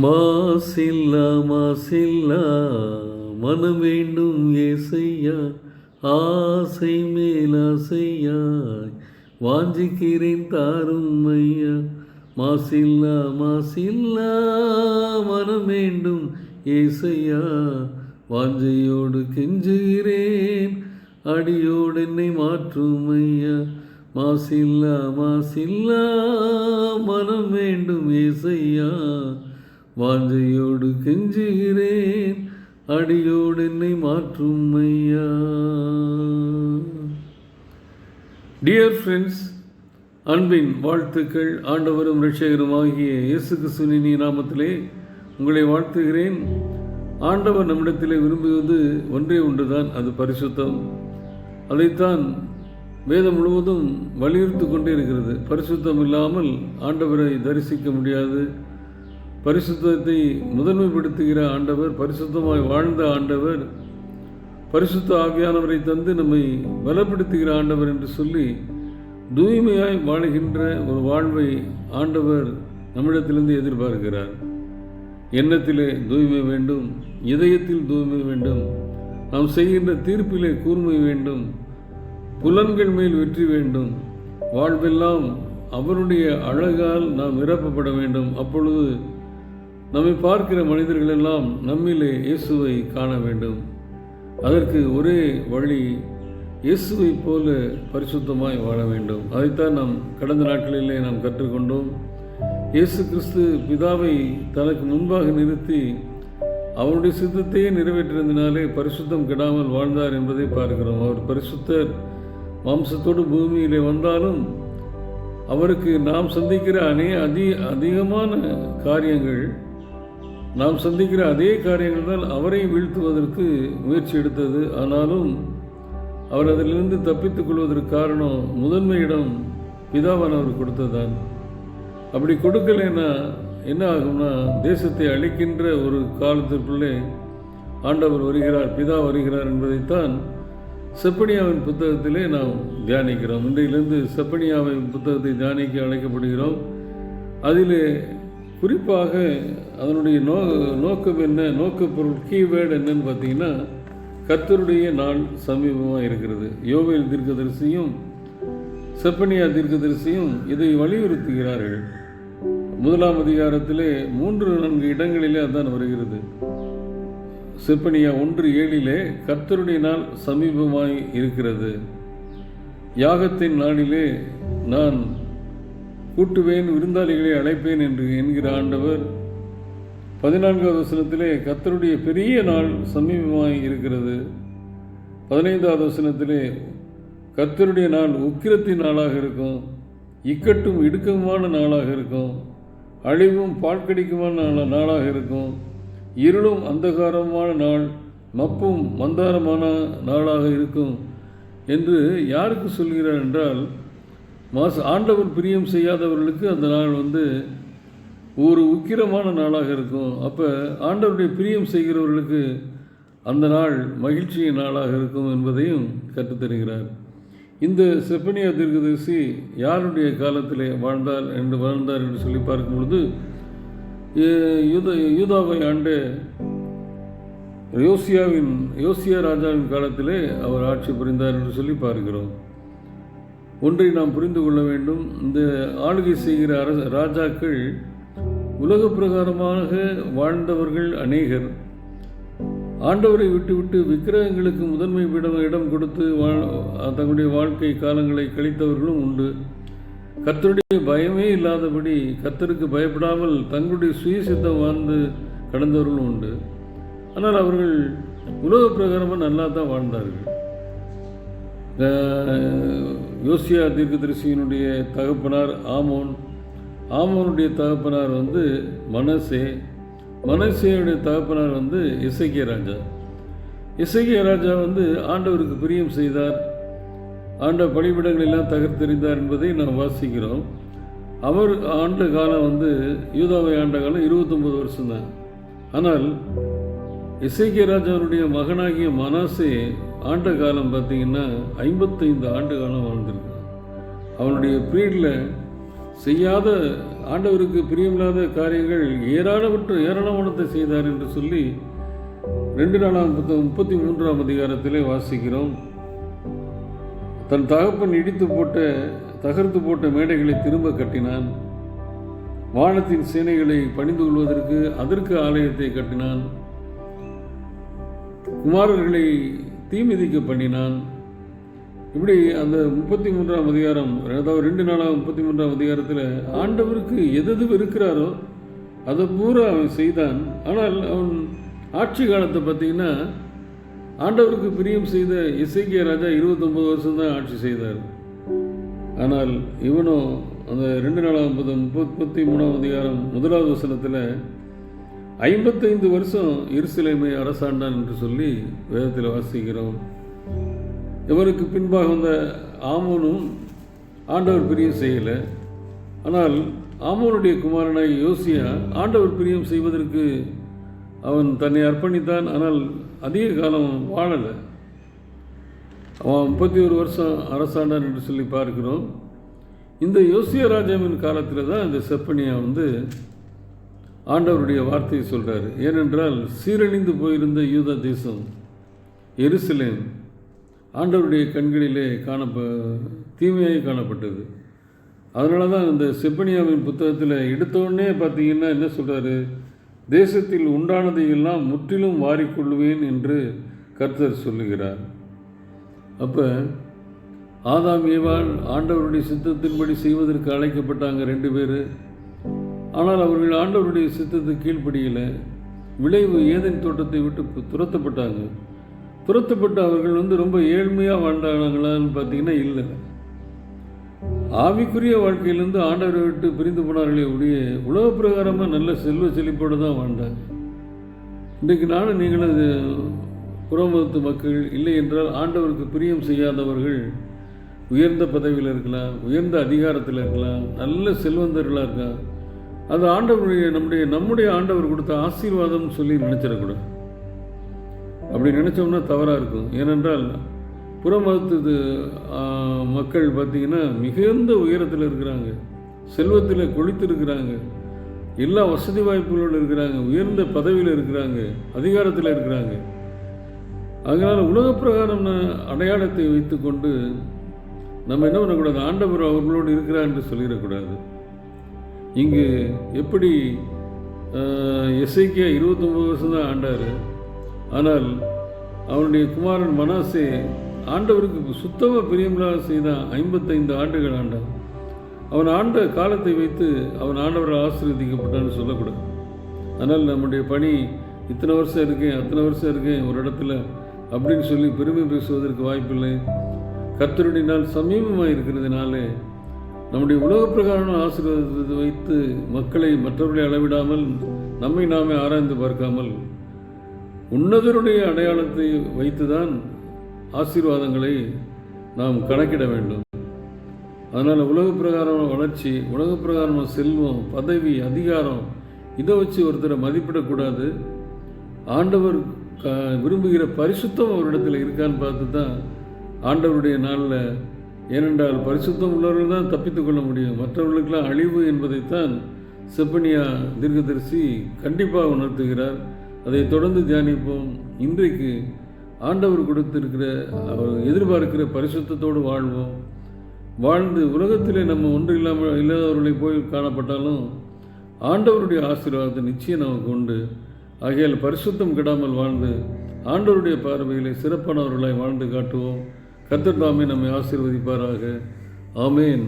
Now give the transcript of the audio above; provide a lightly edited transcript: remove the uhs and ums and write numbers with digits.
மாசில்லா மாசில்லா மனம் வேண்டும் ஏசையா, ஆசை மேல் ஆசையாய் வாஞ்சிக்கிறேன் தாரும் ஐயா. மாசில்லா மாசில்லா மனம் வேண்டும் ஏசையா, வாஞ்சையோடு கெஞ்சுகிறேன் அடியோடு என்னை மாற்றும் ஐயா. மாசில்லா மாசில்லா மனம் வேண்டும் ஏசையா, வாஞ்சையோடு கெஞ்சுகிறேன் அடியோடு என்னை மாற்றும் ஐயா. டியர் ஃப்ரெண்ட்ஸ், அன்பின் வாழ்த்துக்கள். ஆண்டவரும் இரட்சகரும் ஆகிய இயேசு கிறிஸ்துவின் நாமத்திலே உங்களை வாழ்த்துகிறேன். ஆண்டவர் நம்மிடத்திலே விரும்புவது ஒன்றே ஒன்றுதான், அது பரிசுத்தம். அதைத்தான் வேதம் முழுவதும் வலியுறுத்தி கொண்டே இருக்கிறது. பரிசுத்தம் இல்லாமல் ஆண்டவரை தரிசிக்க முடியாது. பரிசுத்தத்தை முதன்மைப்படுத்துகிற ஆண்டவர், பரிசுத்தமாய் வாழ்ந்த ஆண்டவர், பரிசுத்த ஆவியானவரை தந்து நம்மை பலப்படுத்துகிற ஆண்டவர் என்று சொல்லி தூய்மையாய் வாழுகின்ற ஒரு வாழ்வை ஆண்டவர் நம்மிடத்திலிருந்து எதிர்பார்க்கிறார். எண்ணத்திலே தூய்மை வேண்டும், இதயத்தில் தூய்மை வேண்டும், நாம் செய்கின்ற தீர்ப்பிலே கூர்மை வேண்டும், புலன்கள் மேல் வெற்றி வேண்டும், வாழ்வெல்லாம் அவருடைய அழகால் நாம் நிரப்பப்பட வேண்டும். அப்பொழுது நம்மை பார்க்கிற மனிதர்கள் எல்லாம் நம்மிலே இயேசுவை காண வேண்டும். அதற்கு ஒரே வழி, இயேசுவை போல பரிசுத்தமாய் வாழ வேண்டும். அதைத்தான் நாம் கடந்த நாட்களிலே நாம் கற்றுக்கொண்டோம். இயேசு கிறிஸ்து பிதாவை தனக்கு முன்பாக நிறுத்தி அவருடைய சித்தத்தையே நிறைவேற்றிருந்தனாலே பரிசுத்தம் கெடாமல் வாழ்ந்தார் என்பதை பார்க்கிறோம். அவர் பரிசுத்தர், மாம்சத்தோடு பூமியிலே வந்தாலும் அவருக்கு நாம் சந்திக்கிற அதிகமான காரியங்கள், நாம் சந்திக்கிற அதே காரியங்கள் தான் அவரை வீழ்த்துவதற்கு முயற்சி எடுத்தது. ஆனாலும் அவர் அதிலிருந்து தப்பித்துக் கொள்வதற்கு காரணம் முதன்மை இடம் பிதாவானவர் கொடுத்ததான். அப்படி கொடுக்கலைன்னா என்ன ஆகும்னா, தேசத்தை அழிக்கின்ற ஒரு காலத்திற்குள்ளே ஆண்டவர் வருகிறார், பிதா வருகிறார் என்பதைத்தான் செப்பனியாவின் புத்தகத்திலே நாம் தியானிக்கிறோம். இன்றையிலிருந்து செப்பனியாவின் புத்தகத்தை தியானிக்க அழைக்கப்படுகிறோம். அதிலே குறிப்பாக அதனுடைய நோக்கம் என்ன, நோக்கப்பொருள், கீவேர்டு என்னன்னு பார்த்தீங்கன்னா, கர்த்தருடைய நாள் சமீபமாக இருக்கிறது. யோவேல் தீர்க்கதரிசியும் செப்பனியா தீர்க்கதரிசியும் இதை வலியுறுத்துகிறார்கள். 1ஆம் அதிகாரத்திலே 3-4 இடங்களிலே அதான் வருகிறது. செப்பனியா 1:7 கர்த்தருடைய நாள் சமீபமாய் இருக்கிறது, யாகத்தின் நாளிலே நான் கூட்டுவேன், விருந்தாளிகளை அழைப்பேன் என்று என்கிற ஆண்டவர். 14வது வசனத்திலே கர்த்தருடைய பெரிய நாள் சமீபமாய் இருக்கிறது. 15வது வசனத்திலே கர்த்தருடைய நாள் உக்கிரத்தின் நாளாக இருக்கும், இக்கட்டும் இடுக்கமான நாளாக இருக்கும், அழிவும் பாழ்கடிக்குமான நாளாக இருக்கும், இருளும் அந்தகாரமான நாள், மப்பும் மந்தாரமான நாளாக இருக்கும் என்று யாருக்கு சொல்கிறார் என்றால், ஆண்டவர் பிரியம் செய்யாதவர்களுக்கு அந்த நாள் ஒரு உக்கிரமான நாளாக இருக்கும். அப்போ ஆண்டவருடைய பிரியம் செய்கிறவர்களுக்கு அந்த நாள் மகிழ்ச்சியின் நாளாக இருக்கும் என்பதையும் கற்றுத்தருகிறார். இந்த செப்பனியா தீர்க்கதரிசி யாருடைய காலத்திலே வாழ்ந்தார் என்று சொல்லி பார்க்கும் பொழுது, யூதாவை ஆண்ட யோசியா ராஜாவின் காலத்திலே அவர் ஆட்சி புரிந்தார் என்று சொல்லி பார்க்கிறோம். ஒன்றை நாம் புரிந்து கொள்ள வேண்டும். இந்த ஆளுகை செய்கிற ராஜாக்கள் உலக பிரகாரமாக வாழ்ந்தவர்கள் அநேகர். ஆண்டவரை விட்டு விக்கிரகங்களுக்கு முதன்மை இடம் கொடுத்து தங்களுடைய வாழ்க்கை காலங்களை கழித்தவர்களும் உண்டு. கர்த்தருடைய பயமே இல்லாதபடி, கர்த்தருக்கு பயப்படாமல் தங்களுடைய சுயசித்தம் வாழ்ந்து கடந்தவர்களும் உண்டு. ஆனால் அவர்கள் உலக பிரகாரமாக நல்லா தான் வாழ்ந்தார்கள். யோசியா தீர்க்கதரிசியினுடைய தகப்பனார் ஆமோனுடைய தகப்பனார் மனசேயுடைய தகப்பனார் எசேக்கியா ராஜா. எசேக்கியா ராஜா ஆண்டவருக்கு பிரியம் செய்தார், ஆண்ட பலிபீடங்கள் எல்லாம் தகர்த்தெறிந்தார் என்பதை நாம் வாசிக்கிறோம். அவர் ஆண்ட காலம் யூதாவை ஆண்ட காலம் 29 வருஷம்தான். ஆனால் எசேக்கியா ராஜாவுடைய மகனாகிய மனாசே ஆண்ட காலம் பார்த்திங்கன்னா 55 ஆண்டு காலம் வாழ்ந்திருக்கு. அவனுடைய பீரியடில் செய்யாத ஆண்டவருக்கு பிரியமில்லாத காரியங்கள் ஏராளமானத்தை செய்தார் என்று சொல்லி 2 நாளாம் 33ஆம் அதிகாரத்திலே வாசிக்கிறோம். தன் தகப்பன் தகர்த்து போட்ட மேடைகளை திரும்ப கட்டினான். வானத்தின் சேனைகளை பணிந்து கொள்வதற்கு அதற்கு ஆலயத்தை கட்டினான். குமாரர்களை தீமிதிக்க பண்ணினான். இப்படி அந்த 33ஆம் அதிகாரம், அதாவது 2 நாளாம் 33ஆம் அதிகாரத்தில் ஆண்டவருக்கு எது இருக்கிறாரோ அதை பூரா அவன் செய்தான். ஆனால் அவன் ஆட்சி காலத்தை பார்த்தீங்கன்னா ஆண்டவருக்கு பிரியம் செய்த எசேக்கியா ராஜா 29 வருஷம் தான் ஆட்சி செய்தார். ஆனால் இவனும் அந்த 2 நாளாம் 33ஆம் அதிகாரம் 1வது வசனத்தில் 55 வருஷம் எருசலேமை அரசாண்டான் என்று சொல்லி வேதத்தில் வாசிக்கிறோம். இவருக்கு பின்பாக வந்த ஆமோனும் ஆண்டவர் பிரியம் செய்யலை. ஆனால் ஆமோனுடைய குமாரனாய் யோசியா ஆண்டவர் பிரியம் செய்வதற்கு அவன் தன்னை அர்ப்பணித்தான். ஆனால் அதிக காலம் வாழலை. அவன் 31 வருஷம் அரசாண்டான் என்று சொல்லி பார்க்கிறோம். இந்த யோசியா ராஜாவின் காலத்தில் தான் இந்த செப்பனியா ஆண்டவருடைய வார்த்தையை சொல்கிறார். ஏனென்றால் சீரழிந்து போயிருந்த யூதா தேசம் எருசலேம் ஆண்டவருடைய கண்களிலே தீமையாக காணப்பட்டது. அதனால தான் இந்த செப்பனியாவின் புத்தகத்தில் எடுத்தோடனே பார்த்தீங்கன்னா என்ன சொல்கிறாரு, தேசத்தில் உண்டானதையெல்லாம் முற்றிலும் வாரிக்கொள்வேன் என்று கர்த்தர் சொல்லுகிறார். அப்போ ஆதாம் ஏவாள் ஆண்டவருடைய சித்தத்தின்படி செய்வதற்கு அழைக்கப்பட்டாங்க 2 பேர். ஆனால் அவர்கள் ஆண்டவருடைய சித்தத்துக்கு கீழ்ப்படியலை. விளைவு ஏதேன் தோட்டத்தை விட்டு துரத்தப்பட்ட அவர்கள் ரொம்ப ஏழ்மையாக வாழ்ந்தாங்களான்னு பார்த்தீங்கன்னா இல்லை. ஆவிக்குரிய வாழ்க்கையிலேருந்து ஆண்டவரை விட்டு பிரிந்து போனார்களே ஒழிய உலக பிரகாரமாக நல்ல செல்வ செழிப்போடு தான் வாழ்ந்தாங்க. இன்றைக்கு நானும் நீங்களும் புறமதத்து மக்கள் இல்லை என்றால் ஆண்டவருக்கு பிரியம் செய்யாதவர்கள் உயர்ந்த பதவியில் இருக்கலாம், உயர்ந்த அதிகாரத்தில் இருக்கலாம், நல்ல செல்வந்தர்களாக இருக்கலாம். அது நம்முடைய ஆண்டவர் கொடுத்த ஆசீர்வாதம்னு சொல்லி நினச்சிடக்கூடாது. அப்படி நினச்சோம்னா தவறாக இருக்கும். ஏனென்றால் புறமதத்து மக்கள் பார்த்திங்கன்னா மிகுந்த உயரத்தில் இருக்கிறாங்க, செல்வத்தில் கொழித்திருக்கிறாங்க, எல்லா வசதி வாய்ப்புகளோடு இருக்கிறாங்க, உயர்ந்த பதவியில் இருக்கிறாங்க, அதிகாரத்தில் இருக்கிறாங்க. அதனால் உலக பிரகாரம் அடையாளத்தை வைத்து கொண்டு நம்ம என்ன பண்ணக்கூடாது, ஆண்டவர் அவர்களோடு இருக்கிறார் என்று சொல்லிடக்கூடாது. இங்கு எப்படி எசேக்கியா 29 வருஷம் தான் ஆண்டார். ஆனால் அவனுடைய குமாரன் மனாசே ஆண்டவருக்கு சுத்தமாக பிரியமில்லாத செய்தான். 55 ஆண்டுகள் ஆண்டான். அவன் ஆண்ட காலத்தை வைத்து அவன் ஆண்டவரை ஆசீர்வதிக்கப்பட்டான்னு சொல்லக்கூடாது. அதனால் நம்முடைய பணி இத்தனை வருஷம் இருக்கேன், அத்தனை வருஷம் இருக்கேன் ஒரு இடத்துல அப்படின்னு சொல்லி பெருமை பேசுவதற்கு வாய்ப்பில்லை. கர்த்தருடைய நாள் சமீபமாக இருக்கிறதுனாலே நம்முடைய உலக பிரகாரம் ஆசீர்வாதத்தை வைத்து மற்றவர்களை அளவிடாமல் நம்மை நாமே ஆராய்ந்து பார்க்காமல் உன்னதருடைய அடையாளத்தை வைத்துதான் ஆசீர்வாதங்களை நாம் கணக்கிட வேண்டும். அதனால் உலக பிரகாரமான வளர்ச்சி, உலக பிரகாரமான செல்வம், பதவி, அதிகாரம் இதை வச்சு ஒருத்தரை மதிப்பிடக்கூடாது. ஆண்டவர் விரும்புகிற பரிசுத்தம் அவரிடத்தில் இருக்கான்னு பார்த்து தான் ஆண்டவருடைய நாளில், ஏனென்றால் பரிசுத்தம் உள்ளவர்கள் தான் தப்பித்து கொள்ள முடியும், மற்றவர்களுக்கெல்லாம் அழிவு என்பதைத்தான் செப்பனியா தீர்க்கதரிசி கண்டிப்பாக உணர்த்துகிறார். அதை தொடர்ந்து தியானிப்போம். இன்றைக்கு ஆண்டவர் கொடுத்திருக்கிற அவர் எதிர்பார்க்கிற பரிசுத்தத்தோடு வாழ்ந்து உலகத்திலே நம்ம ஒன்று இல்லாதவர்களை போய் காணப்பட்டாலும் ஆண்டவருடைய ஆசீர்வாதத்தை நிச்சயம் நமக்கு உண்டு. ஆகையால் பரிசுத்தம் கெடாமல் வாழ்ந்து ஆண்டவருடைய பார்வையிலே சிறப்பானவர்களாய் வாழ்ந்து காட்டுவோம். கர்த்தர் தாமே நம்மை ஆசீர்வதிப்பாராக. ஆமேன்.